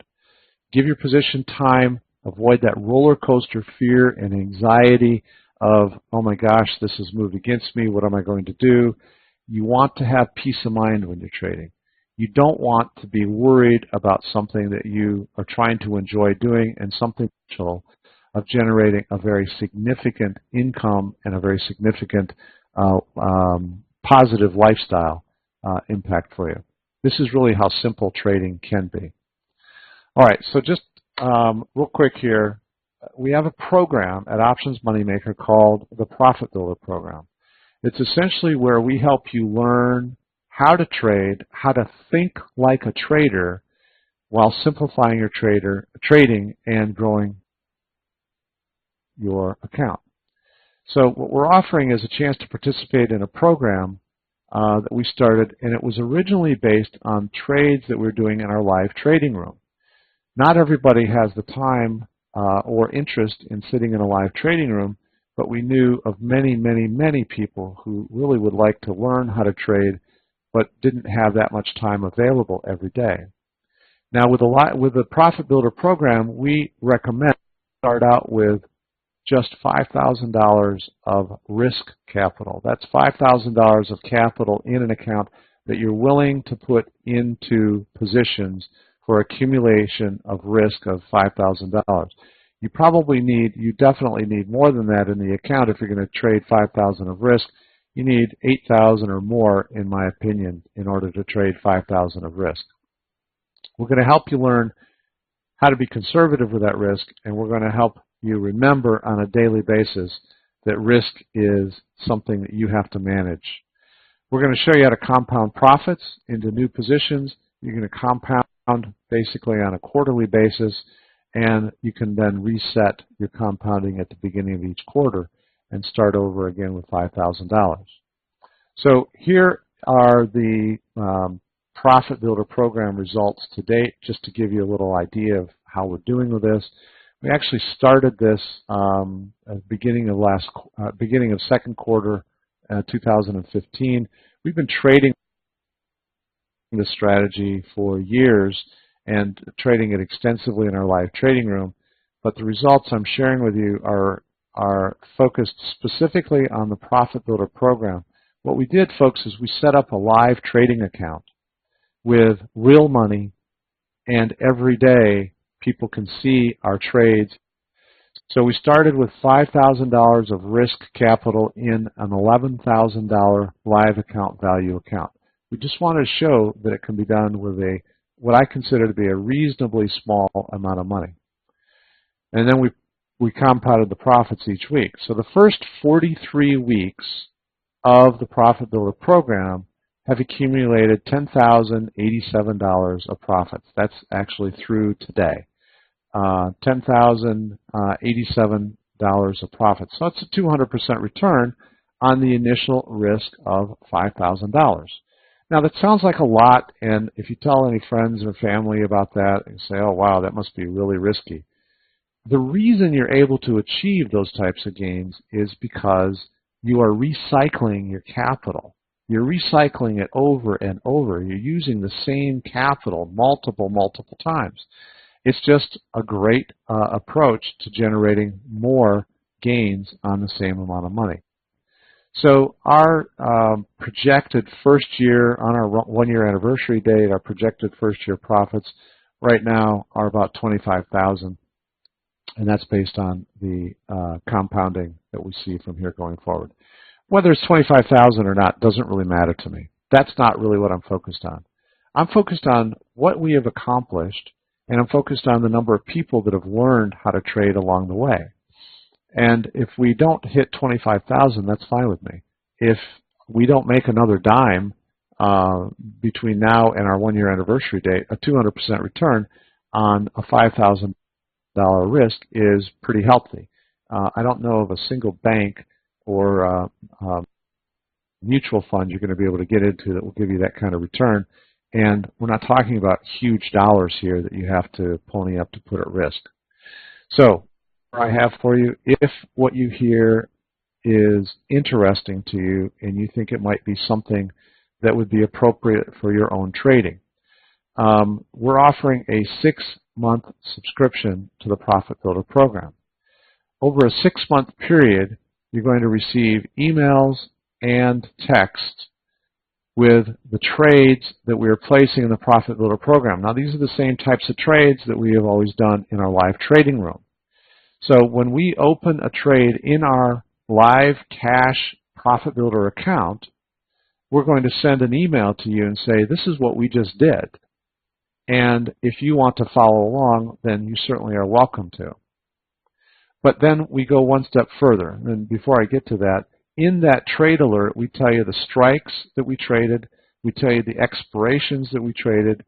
Give your position time. Avoid that roller coaster fear and anxiety of, oh my gosh, this has moved against me. What am I going to do? You want to have peace of mind when you're trading. You don't want to be worried about something that you are trying to enjoy doing and something of generating a very significant income and a very significant positive lifestyle impact for you. This is really how simple trading can be. All right, so just real quick here, we have a program at Options Moneymaker called the Profit Builder Program. It's essentially where we help you learn how to trade, how to think like a trader while simplifying your trading and growing your account. So what we're offering is a chance to participate in a program that we started, and it was originally based on trades that we're doing in our live trading room. Not everybody has the time or interest in sitting in a live trading room, but we knew of many, many, many people who really would like to learn how to trade but didn't have that much time available every day. Now with the Profit Builder program, we recommend start out with just $5,000 of risk capital. That's $5,000 of capital in an account that you're willing to put into positions for accumulation of risk of $5,000. You definitely need more than that in the account if you're going to trade $5,000 of risk. You need $8,000 or more, in my opinion, in order to trade $5,000 of risk. We're going to help you learn how to be conservative with that risk, and we're going to help you remember on a daily basis that risk is something that you have to manage. We're going to show you how to compound profits into new positions. You're going to compound basically on a quarterly basis, and you can then reset your compounding at the beginning of each quarter and start over again with $5,000. So here are the Profit Builder program results to date, just to give you a little idea of how we're doing with this. We actually started this at the beginning of second quarter 2015. We've been trading this strategy for years and trading it extensively in our live trading room, but the results I'm sharing with you are focused specifically on the Profit Builder program. What we did, folks, is we set up a live trading account with real money, and every day people can see our trades. So we started with $5,000 of risk capital in an $11,000 live account value account. We just wanted to show that it can be done with what I consider to be a reasonably small amount of money. And then we compounded the profits each week. So the first 43 weeks of the Profit Builder program have accumulated $10,087 of profits. That's actually through today. $10,087 of profits. So it's a 200% return on the initial risk of $5,000. Now that sounds like a lot, and if you tell any friends or family about that, you say, oh wow, that must be really risky. The reason you're able to achieve those types of gains is because you are recycling your capital. You're recycling it over and over. You're using the same capital multiple times. It's just a great approach to generating more gains on the same amount of money. So our projected first year, on our 1-year anniversary date, our projected first year profits right now are about $25,000, and that's based on the compounding that we see from here going forward. Whether it's $25,000 or not doesn't really matter to me. That's not really what I'm focused on. I'm focused on what we have accomplished, and I'm focused on the number of people that have learned how to trade along the way. And if we don't hit $25,000, that's fine with me. If we don't make another dime between now and our 1-year anniversary date, a 200% return on a $5,000 risk is pretty healthy. I don't know of a single bank or mutual fund you're going to be able to get into that will give you that kind of return. And we're not talking about huge dollars here that you have to pony up to put at risk. So I have for you, if what you hear is interesting to you and you think it might be something that would be appropriate for your own trading, we're offering a 6-month subscription to the Profit Builder program. Over a 6-month period, you're going to receive emails and texts with the trades that we are placing in the Profit Builder program. Now, these are the same types of trades that we have always done in our live trading room. So when we open a trade in our live cash Profit Builder account, we're going to send an email to you and say, this is what we just did. And if you want to follow along, then you certainly are welcome to. But then we go one step further. And before I get to that, in that trade alert, we tell you the strikes that we traded, we tell you the expirations that we traded,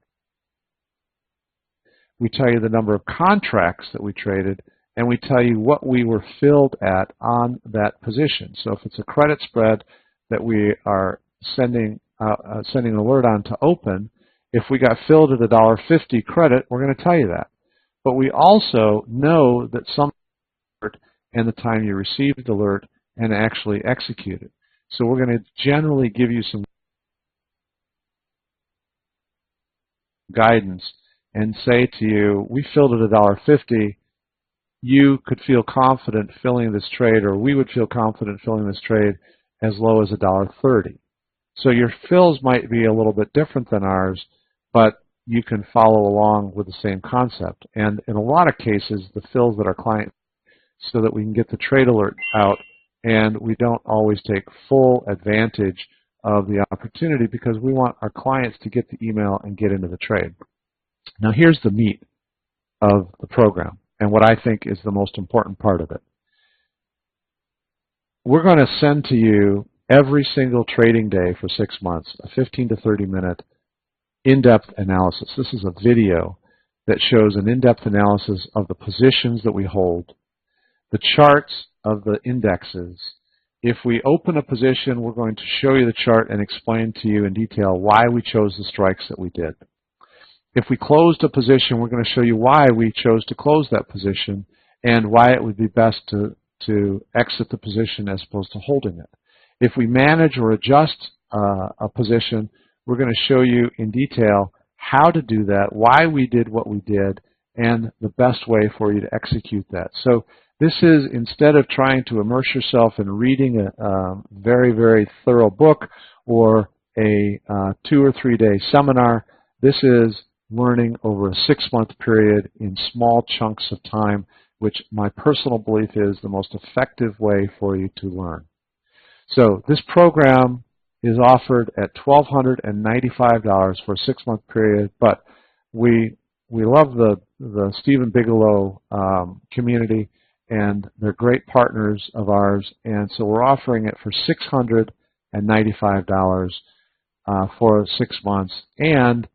we tell you the number of contracts that we traded, and we tell you what we were filled at on that position. So if it's a credit spread that we are sending an alert on to open, if we got filled at $1.50 credit, we're going to tell you that. But we also know that some alert and the time you received the alert and actually executed. So we're going to generally give you some guidance and say to you, we filled at $1.50. You could feel confident filling this trade, or we would feel confident filling this trade as low as $1.30. So your fills might be a little bit different than ours, but you can follow along with the same concept. And in a lot of cases, the fills that our client, so that we can get the trade alert out, and we don't always take full advantage of the opportunity because we want our clients to get the email and get into the trade. Now here's the meat of the program, and what I think is the most important part of it. We're going to send to you every single trading day for 6 months a 15 to 30 minute in-depth analysis. This is a video that shows an in-depth analysis of the positions that we hold, the charts of the indexes. If we open a position, we're going to show you the chart and explain to you in detail why we chose the strikes that we did. If we closed a position, we're going to show you why we chose to close that position and why it would be best to exit the position as opposed to holding it. If we manage or adjust a position, we're going to show you in detail how to do that, why we did what we did, and the best way for you to execute that. So this is, instead of trying to immerse yourself in reading a very, very thorough book or a 2 or 3 day seminar, this is learning over a 6-month period in small chunks of time, which my personal belief is the most effective way for you to learn. So this program is offered at $1,295 for a 6-month period, but we love the Stephen Bigelow community, and they're great partners of ours, and so we're offering it for $695 for 6 months. And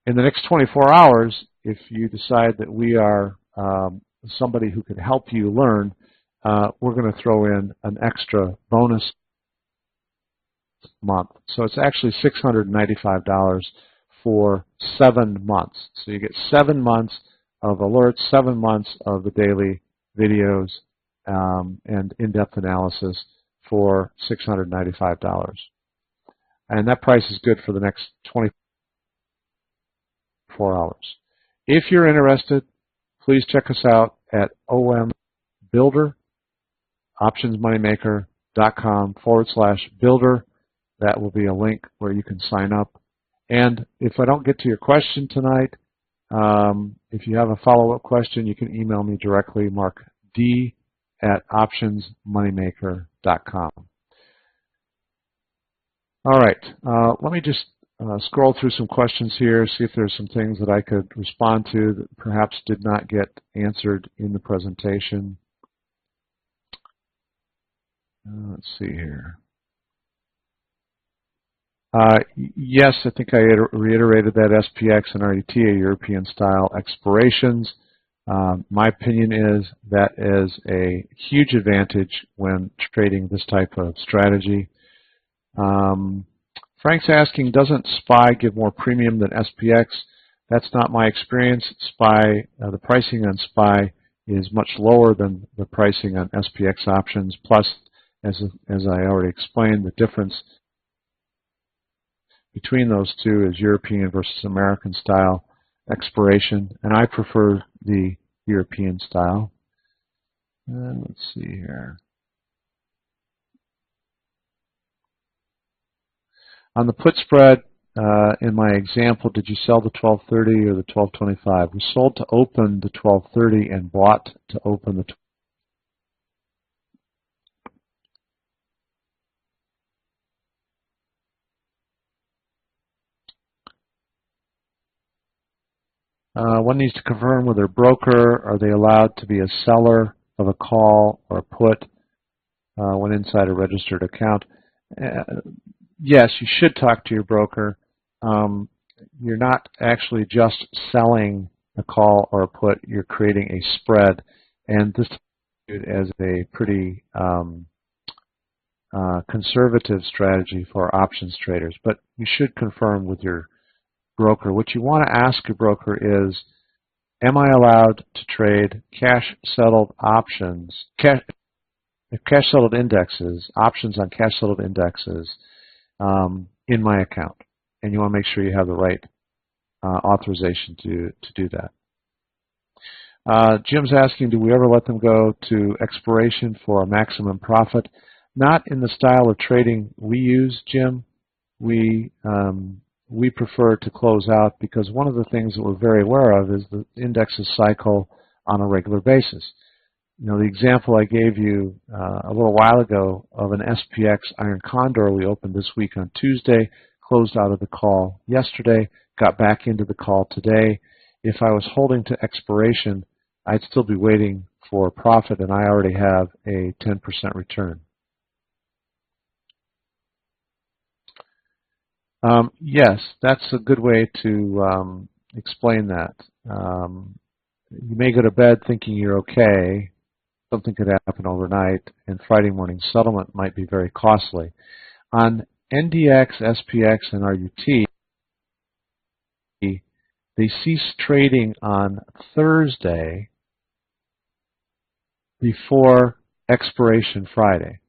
in the next 24 hours, if you decide that we are somebody who can help you learn, we're going to throw in an extra bonus month. So it's actually $695 for 7 months. So you get 7 months of alerts, 7 months of the daily videos and in-depth analysis for $695. and that price is good for the next 24 hours. If you're interested, please check us out at OM Builder, optionsmoneymaker.com/builder. That will be a link where you can sign up. And if I don't get to your question tonight, if you have a follow-up question, you can email me directly, Mark D. at optionsmoneymaker.com. All right, let me just scroll through some questions here, see if there's some things that I could respond to that perhaps did not get answered in the presentation. Let's see here. Yes, I think I reiterated that SPX and RUT are European-style expirations. My opinion is that is a huge advantage when trading this type of strategy. Frank's asking, doesn't SPY give more premium than SPX? That's not my experience. SPY, the pricing on SPY is much lower than the pricing on SPX options. Plus, as I already explained, the difference between those two is European versus American style expiration, and I prefer the European style. Let's see here. On the put spread, in my example, did you sell the 1230 or the 1225? We sold to open the 1230 and bought to open the one needs to confirm with their broker. Are they allowed to be a seller of a call or a put when inside a registered account? Yes, you should talk to your broker. You're not actually just selling a call or a put. You're creating a spread, and this is viewed as a pretty conservative strategy for options traders. But you should confirm with your broker. What you want to ask your broker is, am I allowed to trade cash-settled options, cash-settled indexes, options on cash-settled indexes in my account? And you want to make sure you have the right authorization to do that. Jim's asking, do we ever let them go to expiration for a maximum profit? Not in the style of trading we use, Jim. We prefer to close out because one of the things that we're very aware of is the indexes cycle on a regular basis. You know, the example I gave you a little while ago of an SPX Iron Condor we opened this week on Tuesday, closed out of the call yesterday, got back into the call today. If I was holding to expiration, I'd still be waiting for a profit, and I already have a 10% return. Yes, that's a good way to explain that. You may go to bed thinking you're okay. Something could happen overnight, and Friday morning settlement might be very costly. On NDX, SPX, and RUT, they cease trading on Thursday before expiration Friday.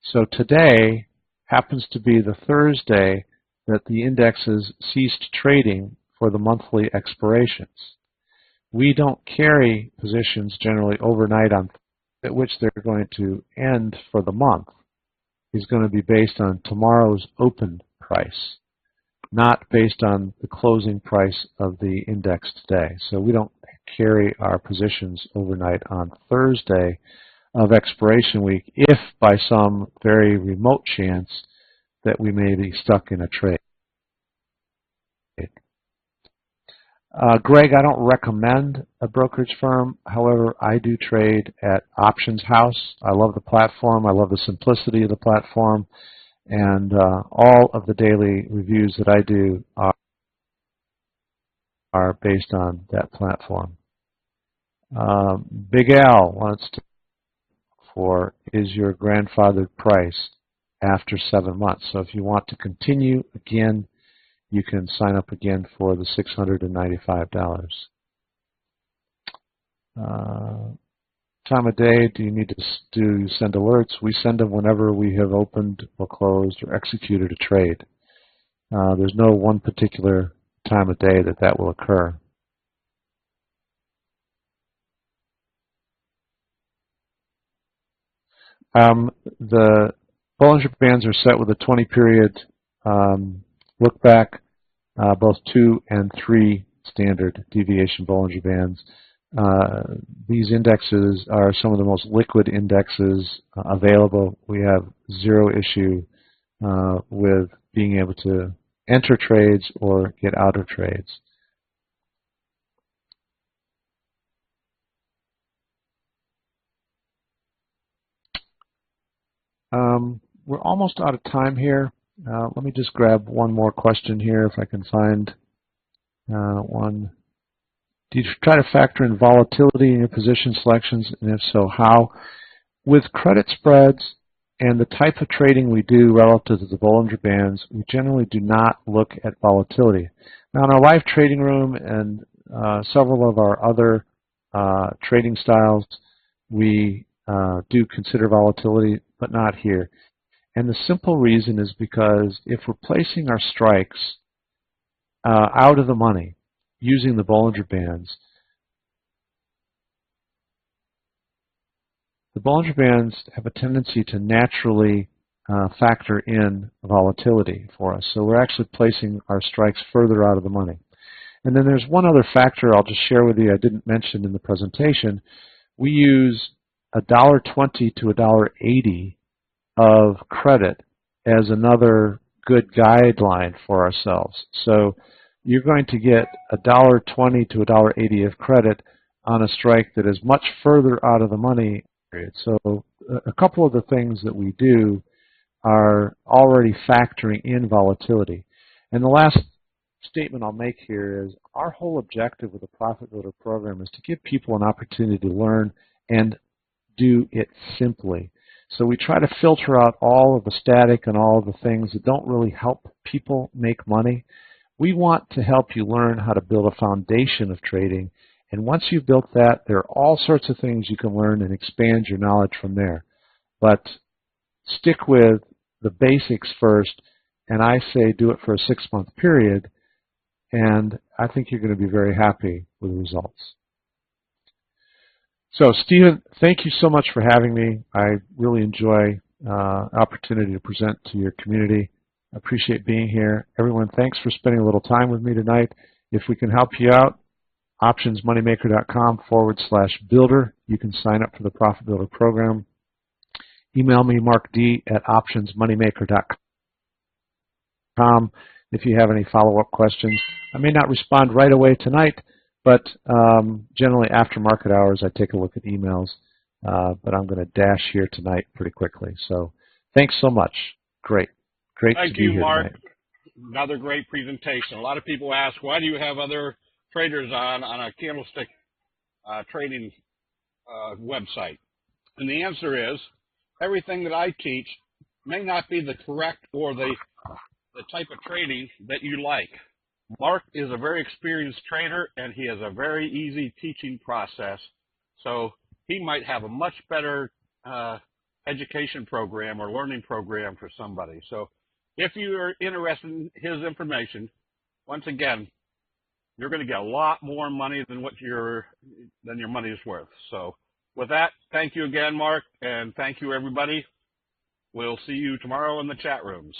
So today happens to be the Thursday that the indexes ceased trading for the monthly expirations. We don't carry positions generally overnight on at which they're going to end for the month is going to be based on tomorrow's open price, not based on the closing price of the index today. So we don't carry our positions overnight on Thursday of expiration week if by some very remote chance that we may be stuck in a trade. Greg, I don't recommend a brokerage firm. However, I do trade at Options House. I love the platform. I love the simplicity of the platform. And all of the daily reviews that I do are based on that platform. Big Al wants to for is your grandfathered price after 7 months. So if you want to continue again, you can sign up again for the $695. Time of day, do you need to send alerts? We send them whenever we have opened or closed or executed a trade. There's no one particular time of day that that will occur. The Bollinger Bands are set with a 20-period look back, both 2 and 3 standard deviation Bollinger Bands. These indexes are some of the most liquid indexes available. We have zero issue with being able to enter trades or get out of trades. We're almost out of time here. Let me just grab one more question here if I can find one. Do you try to factor in volatility in your position selections, and if so, how? With credit spreads and the type of trading we do relative to the Bollinger Bands, we generally do not look at volatility. Now, in our live trading room and several of our other trading styles, we do consider volatility, but not here. And the simple reason is because if we're placing our strikes out of the money using the Bollinger Bands, the Bollinger Bands have a tendency to naturally factor in volatility for us. So we're actually placing our strikes further out of the money. And then there's one other factor I'll just share with you I didn't mention in the presentation. We use $1.20 to $1.80 of credit as another good guideline for ourselves. So you're going to get $1.20 to $1.80 of credit on a strike that is much further out of the money. So a couple of the things that we do are already factoring in volatility. And the last statement I'll make here is our whole objective with the Profit Builder program is to give people an opportunity to learn and do it simply. So we try to filter out all of the static and all of the things that don't really help people make money. We want to help you learn how to build a foundation of trading. And once you've built that, there are all sorts of things you can learn and expand your knowledge from there. But stick with the basics first, and I say do it for a 6-month period, and I think you're going to be very happy with the results. So, Stephen, thank you so much for having me. I really enjoy opportunity to present to your community. I appreciate being here. Everyone, thanks for spending a little time with me tonight. If we can help you out, optionsmoneymaker.com/builder. You can sign up for the Profit Builder program. Email me, markd@optionsmoneymaker.com if you have any follow-up questions. I may not respond right away tonight, but generally after market hours I take a look at emails. But I'm going to dash here tonight pretty quickly. So thanks so much. Great to be here tonight. Thank you, Mark. Another great presentation. A lot of people ask, why do you have other traders on a candlestick trading website? And the answer is, everything that I teach may not be the correct or the type of trading that you like. Mark is a very experienced trader, and he has a very easy teaching process. So he might have a much better education program or learning program for somebody. So if you are interested in his information, once again, you're going to get a lot more money than your money is worth. So with that, thank you again, Mark, and thank you, everybody. We'll see you tomorrow in the chat rooms.